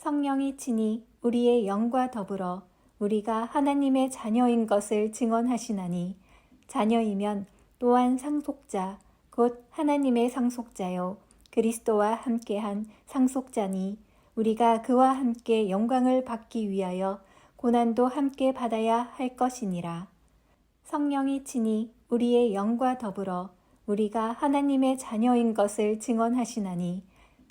성령이 친히 우리의 영과 더불어 우리가 하나님의 자녀인 것을 증언하시나니 자녀이면 또한 상속자 곧 하나님의 상속자요 그리스도와 함께한 상속자니 우리가 그와 함께 영광을 받기 위하여 고난도 함께 받아야 할 것이니라. 성령이 친히 우리의 영과 더불어 우리가 하나님의 자녀인 것을 증언하시나니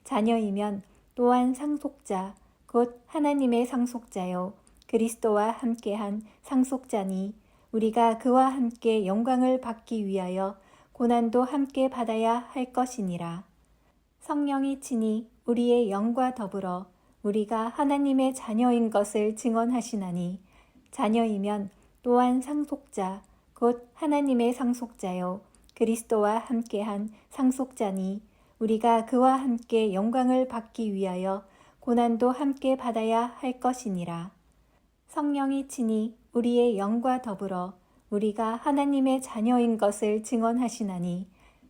자녀이면 또한 상속자 곧 하나님의 상속자요 그리스도와 함께한 상속자니 우리가 그와 함께 영광을 받기 위하여 고난도 함께 받아야 할 것이니라. 성령이 친히 우리의 영과 더불어 우리가 하나님의 자녀인 것을 증언하시나니 자녀이면 또한 상속자 곧 하나님의 상속자요 그리스도와 함께한 상속자니 우리가 그와 함께 영광을 받기 위하여 고난도 함께 받아야 할 것이니라. 성령이 친히 우리의 영과 더불어 우리가 하나님의 자녀인 것을 증언하시나니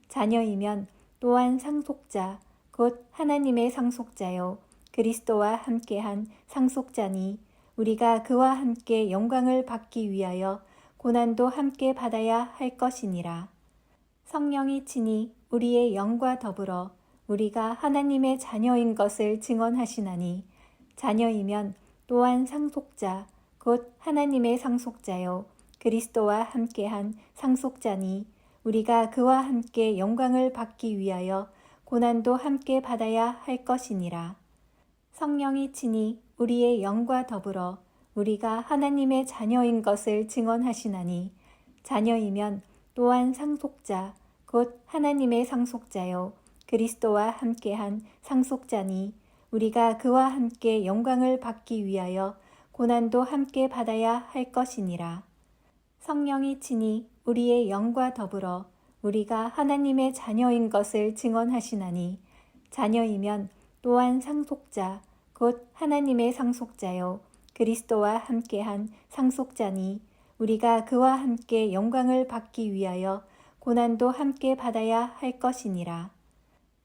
자녀이면 또한 상속자 곧 하나님의 상속자요 그리스도와 함께한 상속자니 우리가 그와 함께 영광을 받기 위하여 고난도 함께 받아야 할 것이니라. 성령이 친히 우리의 영과 더불어 우리가 하나님의 자녀인 것을 증언하시나니 자녀이면 또한 상속자 곧 하나님의 상속자요 그리스도와 함께한 상속자니 우리가 그와 함께 영광을 받기 위하여 고난도 함께 받아야 할 것이니라. 성령이 친히 우리의 영과 더불어 우리가 하나님의 자녀인 것을 증언하시나니 자녀이면 또한 상속자 곧 하나님의 상속자요 그리스도와 함께한 상속자니 우리가 그와 함께 영광을 받기 위하여 고난도 함께 받아야 할 것이니라. 성령이 친히 우리의 영과 더불어 우리가 하나님의 자녀인 것을 증언하시나니 자녀이면 또한 상속자 곧 하나님의 상속자요 그리스도와 함께한 상속자니 우리가 그와 함께 영광을 받기 위하여 고난도 함께 받아야 할 것이니라.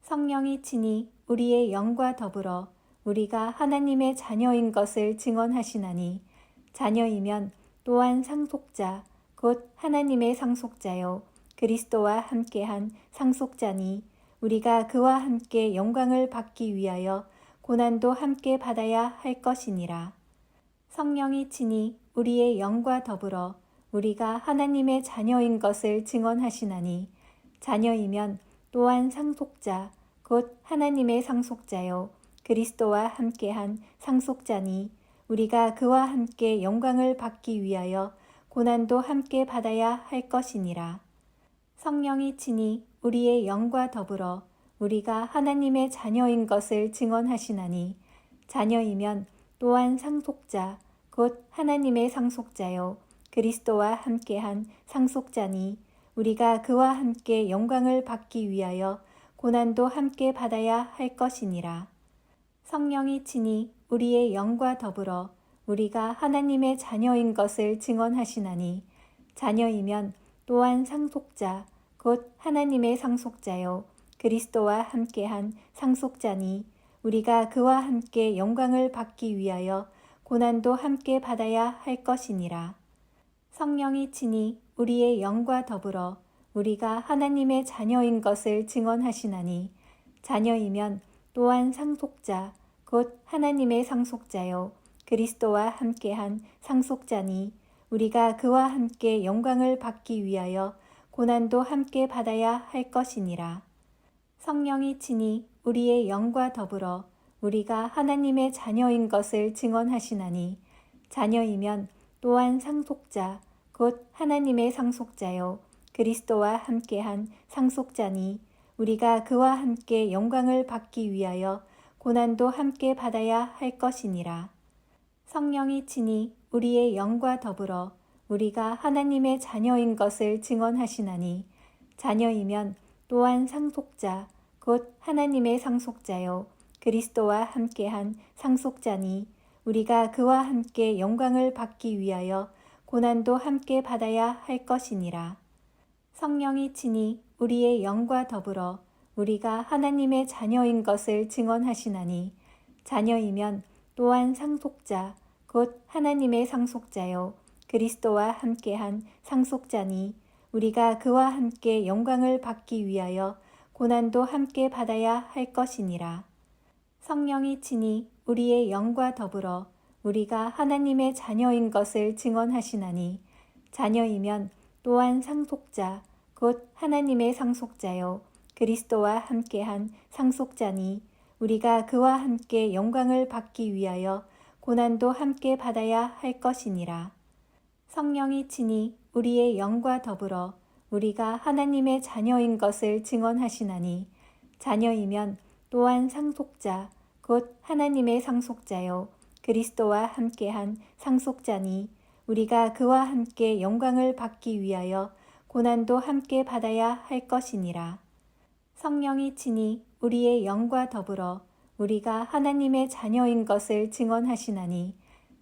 성령이 친히 우리의 영과 더불어 우리가 하나님의 자녀인 것을 증언하시나니 자녀이면 또한 상속자 곧 하나님의 상속자요 그리스도와 함께한 상속자니 우리가 그와 함께 영광을 받기 위하여 고난도 함께 받아야 할 것이니라. 성령이 친히 우리의 영과 더불어 우리가 하나님의 자녀인 것을 증언하시나니 자녀이면 또한 상속자 곧 하나님의 상속자요 그리스도와 함께한 상속자니 우리가 그와 함께 영광을 받기 위하여 고난도 함께 받아야 할 것이니라. 성령이 친히 우리의 영과 더불어 우리가 하나님의 자녀인 것을 증언하시나니 자녀이면 또한 상속자 곧 하나님의 상속자요 그리스도와 함께한 상속자니 우리가 그와 함께 영광을 받기 위하여 고난도 함께 받아야 할 것이니라. 성령이 친히 우리의 영과 더불어 우리가 하나님의 자녀인 것을 증언하시나니 자녀이면 또한 상속자 곧 하나님의 상속자요 그리스도와 함께한 상속자니 우리가 그와 함께 영광을 받기 위하여 고난도 함께 받아야 할 것이니라. 성령이 친히 우리의 영과 더불어 우리가 하나님의 자녀인 것을 증언하시나니 자녀이면 또한 상속자 곧 하나님의 상속자요 그리스도와 함께한 상속자니 우리가 그와 함께 영광을 받기 위하여 고난도 함께 받아야 할 것이니라. 성령이 친히 우리의 영과 더불어 우리가 하나님의 자녀인 것을 증언하시나니 자녀이면 또한 상속자 곧 하나님의 상속자요 그리스도와 함께한 상속자니 우리가 그와 함께 영광을 받기 위하여 고난도 함께 받아야 할 것이니라. 성령이 친히 우리의 영과 더불어 우리가 하나님의 자녀인 것을 증언하시나니 자녀이면 또한 상속자 곧 하나님의 상속자요 그리스도와 함께한 상속자니 우리가 그와 함께 영광을 받기 위하여 고난도 함께 받아야 할 것이니라. 성령이 친히 우리의 영과 더불어 우리가 하나님의 자녀인 것을 증언하시나니 자녀이면 또한 상속자 곧 하나님의 상속자요 그리스도와 함께한 상속자니 우리가 그와 함께 영광을 받기 위하여 고난도 함께 받아야 할 것이니라. 성령이 친히 우리의 영과 더불어 우리가 하나님의 자녀인 것을 증언하시나니 자녀이면 또한 상속자 곧 하나님의 상속자요 그리스도와 함께한 상속자니 우리가 그와 함께 영광을 받기 위하여 고난도 함께 받아야 할 것이니라. 성령이 친히 우리의 영과 더불어 우리가 하나님의 자녀인 것을 증언하시나니 자녀이면 또한 상속자 곧 하나님의 상속자요 그리스도와 함께한 상속자니 우리가 그와 함께 영광을 받기 위하여 고난도 함께 받아야 할 것이니라. 성령이 친히 우리의 영과 더불어 우리가 하나님의 자녀인 것을 증언하시나니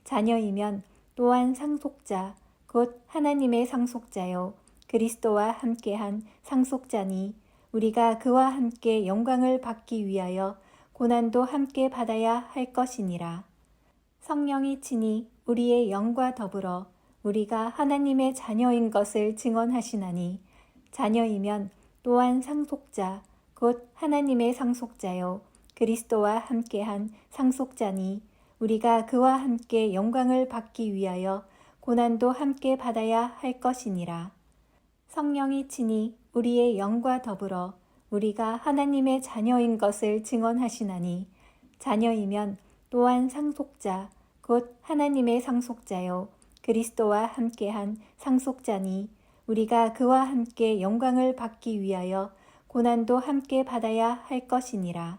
자녀이면 또한 상속자 곧 하나님의 상속자요 그리스도와 함께한 상속자니 우리가 그와 함께 영광을 받기 위하여 고난도 함께 받아야 할 것이니라. 성령이 친히 우리의 영과 더불어 우리가 하나님의 자녀인 것을 증언하시나니 자녀이면 또한 상속자 곧 하나님의 상속자요 그리스도와 함께한 상속자니 우리가 그와 함께 영광을 받기 위하여 고난도 함께 받아야 할 것이니라. 성령이 친히 우리의 영과 더불어 우리가 하나님의 자녀인 것을 증언하시나니 자녀이면 또한 상속자 곧 하나님의 상속자요 그리스도와 함께한 상속자니 우리가 그와 함께 영광을 받기 위하여 고난도 함께 받아야 할 것이니라.